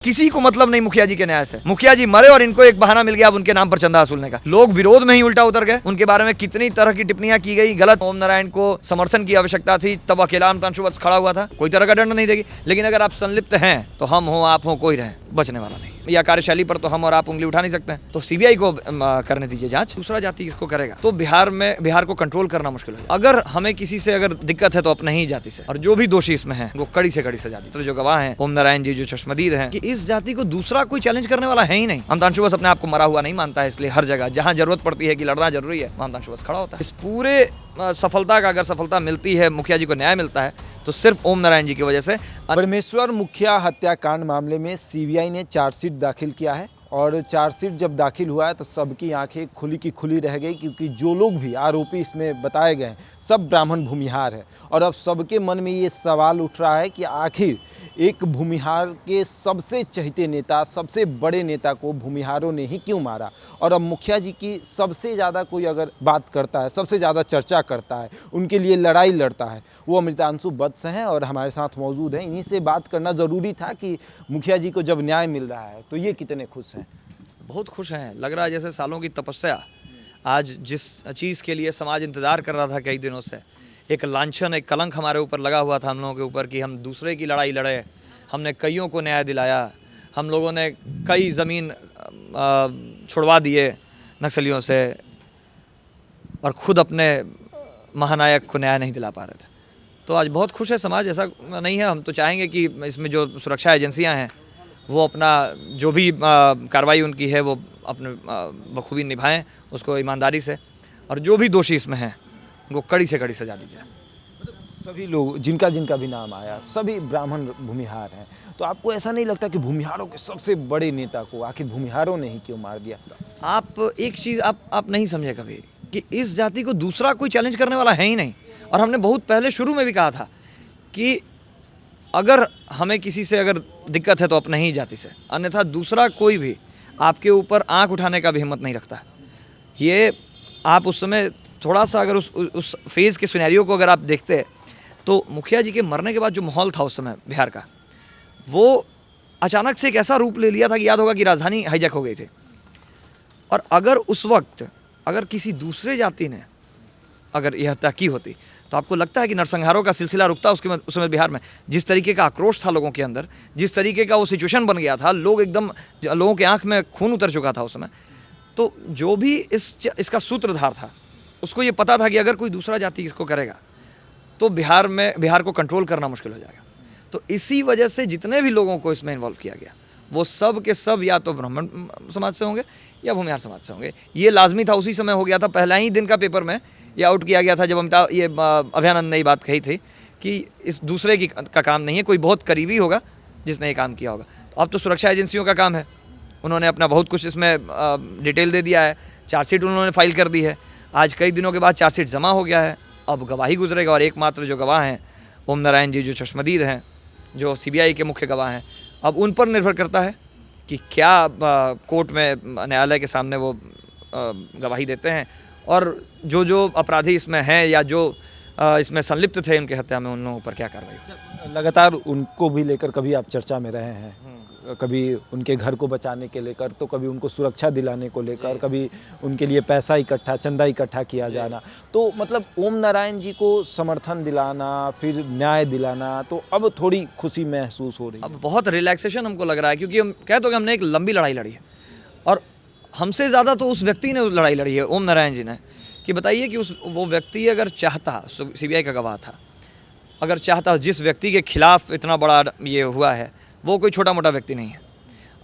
किसी को मतलब नहीं मुखिया जी के न्याय से। मुखिया जी मरे और इनको एक बहाना मिल गया अब उनके नाम पर चंदा वसूलने का। लोग विरोध में ही उल्टा उतर गए। उनके बारे में कितनी तरह की टिप्पणियां की गई गलत। ओम नारायण को समर्थन की आवश्यकता थी तब अकेला अंशुवंश खड़ा हुआ था, कोई तरह का दंड नहीं देगी। लेकिन अगर आप संलिप्त हैं तो हम हो आप हो कोई रहे बचने वाला नहीं। या कार्यशैली पर तो हम और आप उंगली उठा नहीं सकते हैं। तो सीबीआई को करने दीजिए जांच। दूसरा जाति किसको करेगा? तो बिहार को कंट्रोल करना मुश्किल हो जाए। अगर हमें किसी से अगर दिक्कत है तो अपने ही जाति से, और जो भी दोषी इसमें है वो कड़ी से कड़ी सजा दी। तो जो गवाह हैं ओम नारायण जी जो चश्मदीद हैं कि इस जाति को दूसरा कोई चैलेंज करने वाला है ही नहीं। अंशुवंश अपने आप को मरा हुआ नहीं मानता है, इसलिए हर जगह जहां जरूरत पड़ती है कि लड़ना जरूरी है वहां अंशुवंश खड़ा होता है। इस पूरे सफलता का अगर सफलता मिलती है, मुखिया जी को न्याय मिलता है तो सिर्फ ओम नारायण जी की वजह से। परमेश्वर मुखिया हत्याकांड मामले में सीबीआई ने चार्जशीट दाखिल किया है और चार्जशीट जब दाखिल हुआ है तो सबकी आंखें खुली की खुली रह गई, क्योंकि जो लोग भी आरोपी इसमें बताए गए हैं सब ब्राह्मण भूमिहार है। और अब सबके मन में ये सवाल उठ रहा है कि आखिर एक भूमिहार के सबसे चहेते नेता, सबसे बड़े नेता को भूमिहारों ने ही क्यों मारा। और अब मुखिया जी की सबसे ज़्यादा कोई अगर बात करता है, सबसे ज़्यादा चर्चा करता है, उनके लिए लड़ाई लड़ता है, वो अमृतांशु वत्स हैं और हमारे साथ मौजूद हैं। इन्हीं से बात करना ज़रूरी था कि मुखिया जी को जब न्याय मिल रहा है तो ये कितने खुश हैं। बहुत खुश हैं। लग रहा है जैसे सालों की तपस्या, आज जिस चीज़ के लिए समाज इंतज़ार कर रहा था कई दिनों से, एक लांछन, एक कलंक हमारे ऊपर लगा हुआ था हम लोगों के ऊपर कि हम दूसरे की लड़ाई लड़े। हमने कईयों को न्याय दिलाया, हम लोगों ने कई ज़मीन छुड़वा दिए नक्सलियों से और ख़ुद अपने महानायक को न्याय नहीं दिला पा रहे थे। तो आज बहुत खुश है समाज। ऐसा नहीं है, हम तो चाहेंगे कि इसमें जो सुरक्षा एजेंसियाँ हैं वो अपना जो भी कार्रवाई उनकी है वो अपने बखूबी निभाएं उसको ईमानदारी से, और जो भी दोषी इसमें हैं उनको कड़ी से कड़ी सजा दी जाए। सभी लोग जिनका भी नाम आया सभी ब्राह्मण भूमिहार हैं, तो आपको ऐसा नहीं लगता कि भूमिहारों के सबसे बड़े नेता को आखिर भूमिहारों ने ही क्यों मार दिया? आप एक चीज़ आप नहीं समझे कभी कि इस जाति को दूसरा कोई चैलेंज करने वाला है ही नहीं। और हमने बहुत पहले शुरू में भी कहा था कि अगर हमें किसी से अगर दिक्कत है तो अपने ही जाति से, अन्यथा दूसरा कोई भी आपके ऊपर आंख उठाने का भी हिम्मत नहीं रखता। ये आप उस समय थोड़ा सा अगर उस फेज़ के सिनेरियो को अगर आप देखते तो मुखिया जी के मरने के बाद जो माहौल था उस समय बिहार का, वो अचानक से एक ऐसा रूप ले लिया था कि याद होगा कि राजधानी हाईजैक हो गई थी। और अगर उस वक्त अगर किसी दूसरे जाति ने अगर यह हत्या की होती तो आपको लगता है कि नरसंहारों का सिलसिला रुकता उस समय बिहार में? जिस तरीके का आक्रोश था लोगों के अंदर, जिस तरीके का वो सिचुएशन बन गया था, लोग एकदम, लोगों के आंख में खून उतर चुका था उस समय। तो जो भी इसका सूत्रधार था उसको ये पता था कि अगर कोई दूसरा जाति इसको करेगा तो बिहार को कंट्रोल करना मुश्किल हो जाएगा। तो इसी वजह से जितने भी लोगों को इसमें इन्वॉल्व किया गया वो सब के सब या तो ब्राह्मण समाज से होंगे या भूमिहार समाज से होंगे। ये लाजमी था, उसी समय हो गया था। पहला ही दिन का पेपर में ये आउट किया गया था जब अभयानंद ने ये बात कही थी कि इस दूसरे का काम नहीं है, कोई बहुत करीबी होगा जिसने ये काम किया होगा। तो अब तो सुरक्षा एजेंसियों का काम है, उन्होंने अपना बहुत कुछ इसमें डिटेल दे दिया है। चार्जशीट उन्होंने फाइल कर दी है, आज कई दिनों के बाद चार्जशीट जमा हो गया है। अब गवाही गुजरेगा और एकमात्र जो गवाह हैं ओम नारायण जी जो चश्मदीद हैं, जो सीबीआई के मुख्य गवाह हैं, अब उन पर निर्भर करता है कि क्या कोर्ट में न्यायालय के सामने वो गवाही देते हैं, और जो अपराधी इसमें हैं या जो इसमें संलिप्त थे उनके हत्या में, उन लोगों पर क्या कार्रवाई। लगातार उनको भी लेकर कभी आप चर्चा में रहे हैं, कभी उनके घर को बचाने के लेकर, तो कभी उनको सुरक्षा दिलाने को लेकर, कभी उनके लिए पैसा इकट्ठा, चंदा इकट्ठा किया जाना। तो मतलब ओम नारायण जी को समर्थन दिलाना, फिर न्याय दिलाना, तो अब थोड़ी खुशी महसूस हो रही है। अब बहुत रिलैक्सेशन हमको लग रहा है, क्योंकि हम कहते हो कि हमने एक लंबी लड़ाई लड़ी है और हमसे ज़्यादा तो उस व्यक्ति ने उस लड़ाई लड़ी है, ओम नारायण जी ने। कि बताइए कि वो व्यक्ति अगर चाहता, सीबीआई का गवाह था, अगर चाहता, जिस व्यक्ति के खिलाफ इतना बड़ा ये हुआ है वो कोई छोटा मोटा व्यक्ति नहीं है।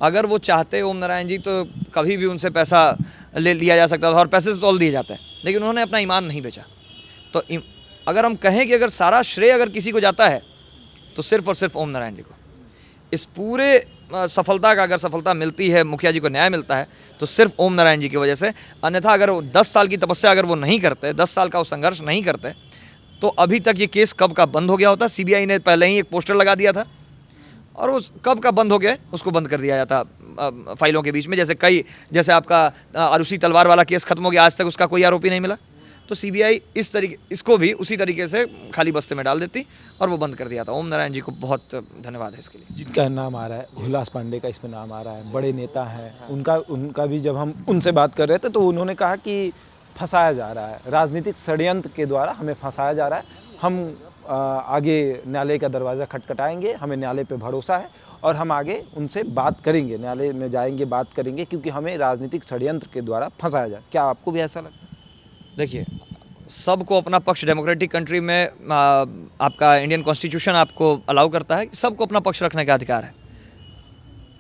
अगर वो चाहते ओम नारायण जी तो कभी भी उनसे पैसा ले लिया जा सकता था और पैसे से तौल दिए जाते हैं, लेकिन उन्होंने अपना ईमान नहीं बेचा। तो अगर हम कहें कि अगर सारा श्रेय अगर किसी को जाता है तो सिर्फ और सिर्फ ओम नारायण जी को। इस पूरे सफलता का अगर सफलता मिलती है, मुखिया जी को न्याय मिलता है तो सिर्फ ओम नारायण जी की वजह से। अन्यथा अगर वो 10 साल की तपस्या अगर वो नहीं करते, 10 साल का वो संघर्ष नहीं करते, तो अभी तक ये केस कब का बंद हो गया होता। सीबीआई ने पहले ही एक पोस्टर लगा दिया था और वो कब का बंद हो गया उसको बंद कर दिया जाता फाइलों के बीच में। जैसे आपका आरुषि तलवार वाला केस खत्म हो गया, आज तक उसका कोई आरोपी नहीं मिला। तो सीबीआई इस तरीके इसको भी उसी तरीके से खाली बस्ते में डाल देती और वो बंद कर दिया था। ओम नारायण जी को बहुत धन्यवाद है इसके लिए। जिनका नाम आ रहा है, हुलास पांडे का इसमें नाम आ रहा है, बड़े नेता हैं, उनका भी जब हम उनसे बात कर रहे थे तो उन्होंने कहा कि फंसाया जा रहा है, राजनीतिक षड्यंत्र के द्वारा हमें फंसाया जा रहा है, हम आगे न्यायालय का दरवाज़ा खटखटाएंगे, हमें न्यायालय पे भरोसा है और हम आगे उनसे बात करेंगे, न्यायालय में जाएंगे, बात करेंगे, क्योंकि हमें राजनीतिक षड्यंत्र के द्वारा फंसाया जाए। क्या आपको भी ऐसा लगता है? देखिए, सबको अपना पक्ष, डेमोक्रेटिक कंट्री में आपका इंडियन कॉन्स्टिट्यूशन आपको अलाउ करता है कि सबको अपना पक्ष रखने का अधिकार है।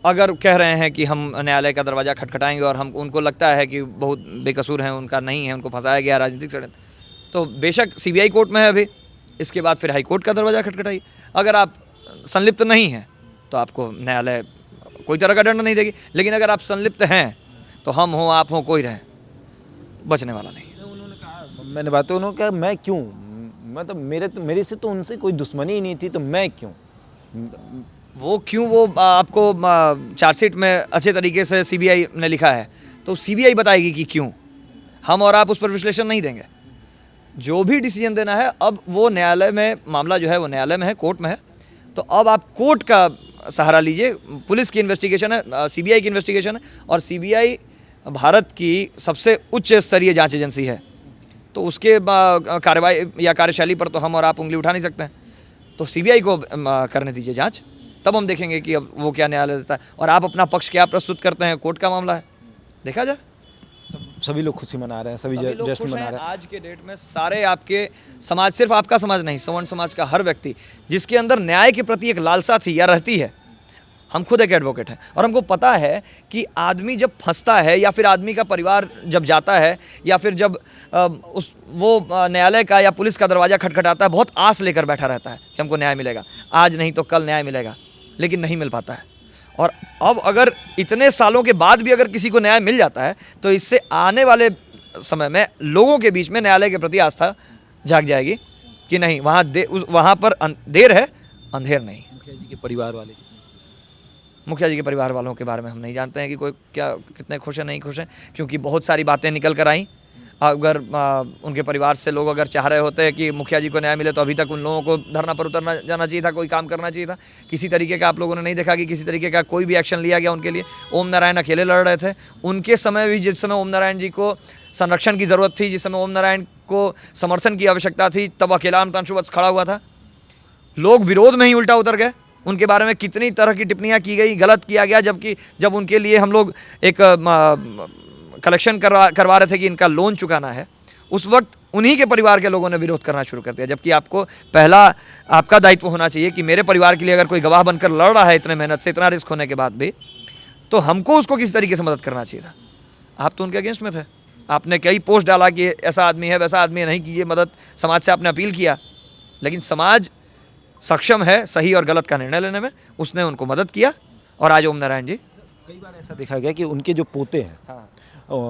अगर कह रहे हैं कि हम न्यायालय का दरवाज़ा खटखटाएंगे और हम उनको लगता है कि बहुत बेकसूर हैं, उनका नहीं है, उनको फंसाया गया राजनीतिक षड्यंत्र, तो बेशक सीबीआई कोर्ट में है अभी, इसके बाद फिर हाई कोर्ट का दरवाज़ा खटखटाइए। अगर आप संलिप्त नहीं हैं तो आपको न्यायालय कोई तरह का दंड नहीं देगी, लेकिन अगर आप संलिप्त हैं तो हम हों, आप हों, कोई रहे, बचने वाला नहीं। उन्होंने कहा, मैंने बात तो उन्होंने कहा मैं क्यों, मतलब मेरे से तो उनसे कोई दुश्मनी ही नहीं थी, तो मैं क्यों, वो क्यों, वो आपको चार्जशीट में अच्छे तरीके से सीबीआई ने लिखा है, तो सीबीआई बताएगी कि क्यों। हम और आप उस पर विश्लेषण नहीं देंगे। जो भी डिसीजन देना है अब वो न्यायालय में, मामला जो है वो न्यायालय में है, कोर्ट में है, तो अब आप कोर्ट का सहारा लीजिए। पुलिस की इन्वेस्टिगेशन है, सीबीआई की इन्वेस्टिगेशन है, और सीबीआई भारत की सबसे उच्च स्तरीय जांच एजेंसी है, तो उसके कार्रवाई या कार्यशैली पर तो हम और आप उंगली उठा नहीं सकते हैं। तो सीबीआई को करने दीजिए जांच, तब हम देखेंगे कि अब वो क्या न्यायालय देता है और आप अपना पक्ष क्या प्रस्तुत करते हैं, कोर्ट का मामला है, देखा जाए। सभी लोग खुशी मना रहे हैं, सभी लोग जश्न खुश मना हैं। रहे हैं। आज के डेट में सारे आपके समाज, सिर्फ आपका समाज नहीं, सवर्ण समाज का हर व्यक्ति जिसके अंदर न्याय के प्रति एक लालसा थी या रहती है, हम खुद एक एडवोकेट हैं और हमको पता है कि आदमी जब फंसता है या फिर आदमी का परिवार जब जाता है या फिर जब वो न्यायालय का या पुलिस का दरवाज़ा खटखटाता है, बहुत आस लेकर बैठा रहता है कि हमको न्याय मिलेगा, आज नहीं तो कल न्याय मिलेगा, लेकिन नहीं मिल पाता है। और अब अगर इतने सालों के बाद भी अगर किसी को न्याय मिल जाता है तो इससे आने वाले समय में लोगों के बीच में न्यायालय के प्रति आस्था जाग जाएगी कि नहीं, वहाँ पर देर है, अंधेर नहीं। मुखिया जी के परिवार वाले, मुखिया जी के परिवार वालों के बारे में हम नहीं जानते हैं कि कोई क्या कितने खुश हैं, नहीं खुश हैं, क्योंकि बहुत सारी बातें निकल कर आईं। अगर उनके परिवार से लोग अगर चाह रहे होते कि मुखिया जी को न्याय मिले तो अभी तक उन लोगों को धरना पर उतरना जाना चाहिए था, कोई काम करना चाहिए था। किसी तरीके का आप लोगों ने नहीं देखा कि किसी तरीके का कोई भी एक्शन लिया गया उनके लिए। ओम नारायण अकेले लड़ रहे थे, उनके समय भी, जिस समय ओम नारायण जी को संरक्षण की ज़रूरत थी, जिस समय ओम नारायण को समर्थन की आवश्यकता थी, तब अकेला अमितांशु वत्स खड़ा हुआ था। लोग विरोध में ही उल्टा उतर गए, उनके बारे में कितनी तरह की टिप्पणियाँ की गई, गलत किया गया, जबकि जब उनके लिए हम लोग एक कलेक्शन करवा रहे थे कि इनका लोन चुकाना है, उस वक्त उन्हीं के परिवार के लोगों ने विरोध करना शुरू कर दिया। जबकि आपको पहला आपका दायित्व होना चाहिए कि मेरे परिवार के लिए अगर कोई गवाह बनकर लड़ रहा है इतने मेहनत से, इतना रिस्क होने के बाद भी, तो हमको उसको किस तरीके से मदद करना चाहिए था। आप तो उनके अगेंस्ट में थे, आपने कई पोस्ट डाला कि ऐसा आदमी है वैसा आदमी है, नहीं कि ये मदद समाज से आपने अपील किया, लेकिन समाज सक्षम है सही और गलत का निर्णय लेने में, उसने उनको मदद किया। और आज ओम नारायण जी, कई बार ऐसा देखा गया कि उनके जो पोते हैं,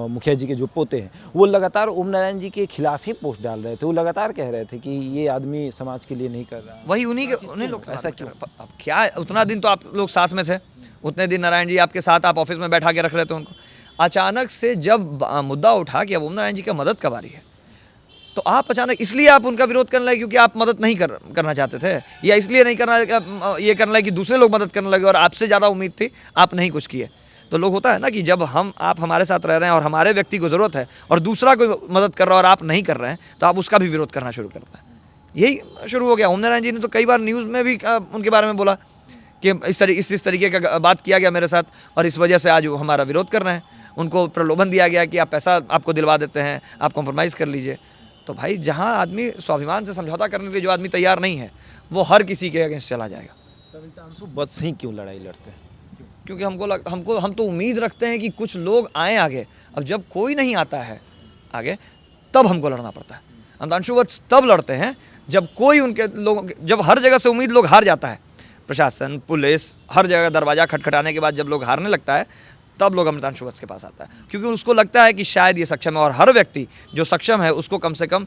मुखिया जी के जो पोते हैं, वो लगातार ओम नारायण जी के खिलाफ ही पोस्ट डाल रहे थे, वो लगातार कह रहे थे कि ये आदमी समाज के लिए नहीं कर रहा। वही उन्हीं लोग ऐसा क्यों? अब क्या, उतना दिन तो आप लोग साथ में थे, उतने दिन नारायण जी आपके साथ, आप ऑफिस में बैठा के रख रहे थे उनको। अचानक से जब मुद्दा उठा कि अब ओम नारायण जी का मदद का बारी है, तो आप अचानक इसलिए आप उनका विरोध करने लगे क्योंकि आप मदद नहीं करना चाहते थे, या इसलिए नहीं करना, ये करने लगे कि दूसरे लोग मदद करने लगे और आपसे ज़्यादा उम्मीद थी, आप नहीं कुछ किए। तो लोग, होता है ना कि जब आप हमारे साथ रह रहे हैं और हमारे व्यक्ति को ज़रूरत है और दूसरा कोई मदद कर रहा है और आप नहीं कर रहे हैं, तो आप उसका भी विरोध करना शुरू करते हैं। यही शुरू हो गया। ओम नारायण जी ने तो कई बार न्यूज़ में भी उनके बारे में बोला कि इस तरीके का बात किया गया मेरे साथ और इस वजह से आज वो हमारा विरोध कर रहे हैं। उनको प्रलोभन दिया गया कि आप पैसा आपको दिलवा देते हैं, आप कॉम्प्रोमाइज़ कर लीजिए। तो भाई, जहाँ आदमी स्वाभिमान से समझौता करने के लिए जो आदमी तैयार नहीं है, वो हर किसी के अगेंस्ट चला जाएगा। अमितांशु वत्स ही क्यों लड़ाई लड़ते हैं? क्योंकि हम तो उम्मीद रखते हैं कि कुछ लोग आएँ आगे। अब जब कोई नहीं आता है आगे, तब हमको लड़ना पड़ता है। अमितांशु वत्स तब लड़ते हैं जब कोई उनके लोगों, जब हर जगह से उम्मीद लोग हार जाता है, प्रशासन, पुलिस, हर जगह दरवाज़ा खटखटाने के बाद जब लोग हारने लगता है, तब लोग अमितांशु वत्स के पास आता है, क्योंकि उसको लगता है कि शायद ये सक्षम है। और हर व्यक्ति जो सक्षम है उसको कम से कम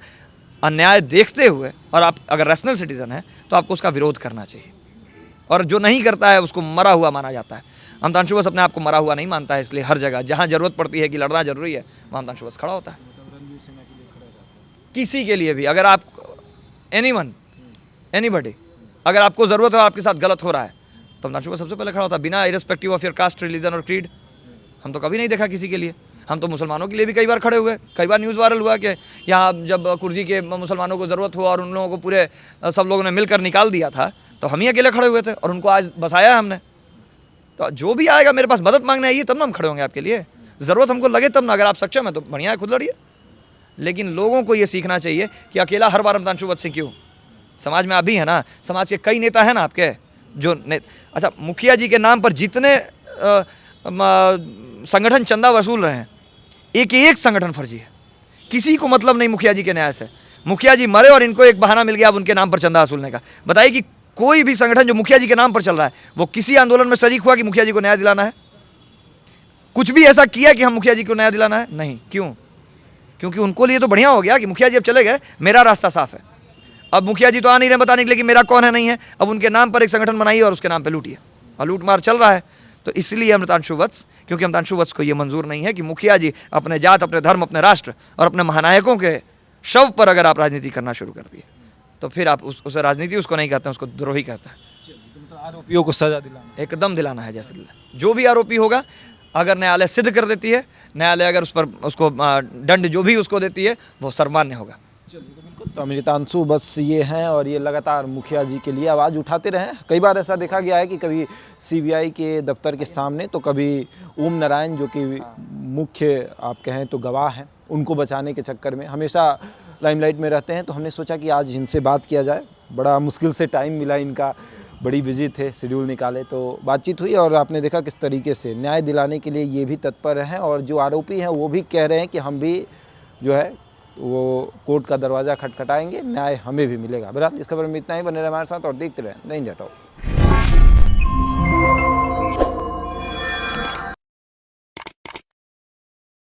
अन्याय देखते हुए, और आप अगर रैशनल सिटीजन है तो आपको उसका विरोध करना चाहिए, और जो नहीं करता है उसको मरा हुआ माना जाता है। अमितांशु वत्स अपने आप को मरा हुआ नहीं मानता है, इसलिए हर जगह जहाँ ज़रूरत पड़ती है कि लड़ना जरूरी है, वहाँ अमितांशु वत्स खड़ा होता है। किसी के लिए भी, अगर आप एनीबडी अगर आपको ज़रूरत है, आपके साथ गलत हो रहा है, तो अमतांशु सबसे पहले खड़ा होता है, बिना irrespective of your cast, religion और क्रीड। हम तो कभी नहीं देखा किसी के लिए। हम तो मुसलमानों के लिए भी कई बार खड़े हुए, कई बार न्यूज़ वायरल हुआ कि यहाँ जब कुर्जी के मुसलमानों को ज़रूरत हुआ और उन लोगों को पूरे सब लोगों ने मिलकर निकाल दिया था, तो हम ही अकेले खड़े हुए थे और उनको आज बसाया है हमने। तो जो भी आएगा मेरे पास मदद मांगने आइए, तब ना हम खड़े होंगे आपके लिए। ज़रूरत हमको लगे तब ना, अगर आप सक्षम है तो बढ़िया है, खुद लड़िए। लेकिन लोगों को ये सीखना चाहिए कि अकेला हर बार अमतांशु वत्स सिंह क्यों। समाज में आप भी है ना, समाज के कई नेता हैं ना आपके जो अच्छा, मुखिया जी के नाम पर जितने संगठन चंदा वसूल रहे हैं, एक संगठन फर्जी है, किसी को मतलब नहीं मुखिया जी के न्याय से। मुखिया जी मरे और इनको एक बहाना मिल गया अब उनके नाम पर चंदा वसूलने का। बताइए कि कोई भी संगठन जो मुखिया जी के नाम पर चल रहा है, वो किसी आंदोलन में शरीक हुआ कि मुखिया जी को न्याय दिलाना है? कुछ भी ऐसा किया कि हम मुखिया जी को न्याय दिलाना है? नहीं। क्यों? क्योंकि उनको लिए तो बढ़िया हो गया कि मुखिया जी अब चले गए, मेरा रास्ता साफ है। अब मुखिया जी तो आ नहीं रहे बताने के लिए कि मेरा कौन है नहीं है, अब उनके नाम पर एक संगठन बनाइए और उसके नाम पर लूटिए, और लूटमार चल रहा है। तो इसलिए अमतांशु वत्स, क्योंकि अमतांशु वत्स को ये मंजूर नहीं है कि मुखिया जी अपने जात, अपने धर्म, अपने राष्ट्र और अपने महानायकों के शव पर अगर आप राजनीति करना शुरू कर दिए, तो फिर आप उसे राजनीति उसको नहीं कहते हैं, उसको द्रोही कहते हैं। तो आरोपियों को सजा दिलाना, एकदम दिलाना है जैसे जो भी आरोपी होगा, अगर न्यायालय सिद्ध कर देती है, न्यायालय अगर उस पर उसको दंड जो भी उसको देती है वो सर्वमान्य होगा। तो अमतांशु वत्स ये हैं और ये लगातार मुखिया जी के लिए आवाज़ उठाते रहे। कई बार ऐसा देखा गया है कि कभी सीबीआई के दफ्तर के सामने, तो कभी ओम नारायण जो कि मुख्य आप कहें तो गवाह हैं, उनको बचाने के चक्कर में हमेशा लाइमलाइट में रहते हैं। तो हमने सोचा कि आज इनसे बात किया जाए, बड़ा मुश्किल से टाइम मिला, इनका बड़ी बिजी थे, शेड्यूल निकाले, तो बातचीत हुई और आपने देखा किस तरीके से न्याय दिलाने के लिए ये भी तत्पर हैं। और जो आरोपी हैं वो भी कह रहे हैं कि हम भी जो है वो कोर्ट का दरवाज़ा खटखटाएंगे, न्याय हमें भी मिलेगा। बहरहाल इस खबर में इतना ही। बने रहे हमारे साथ और देखते रहें द इंडिया टॉक।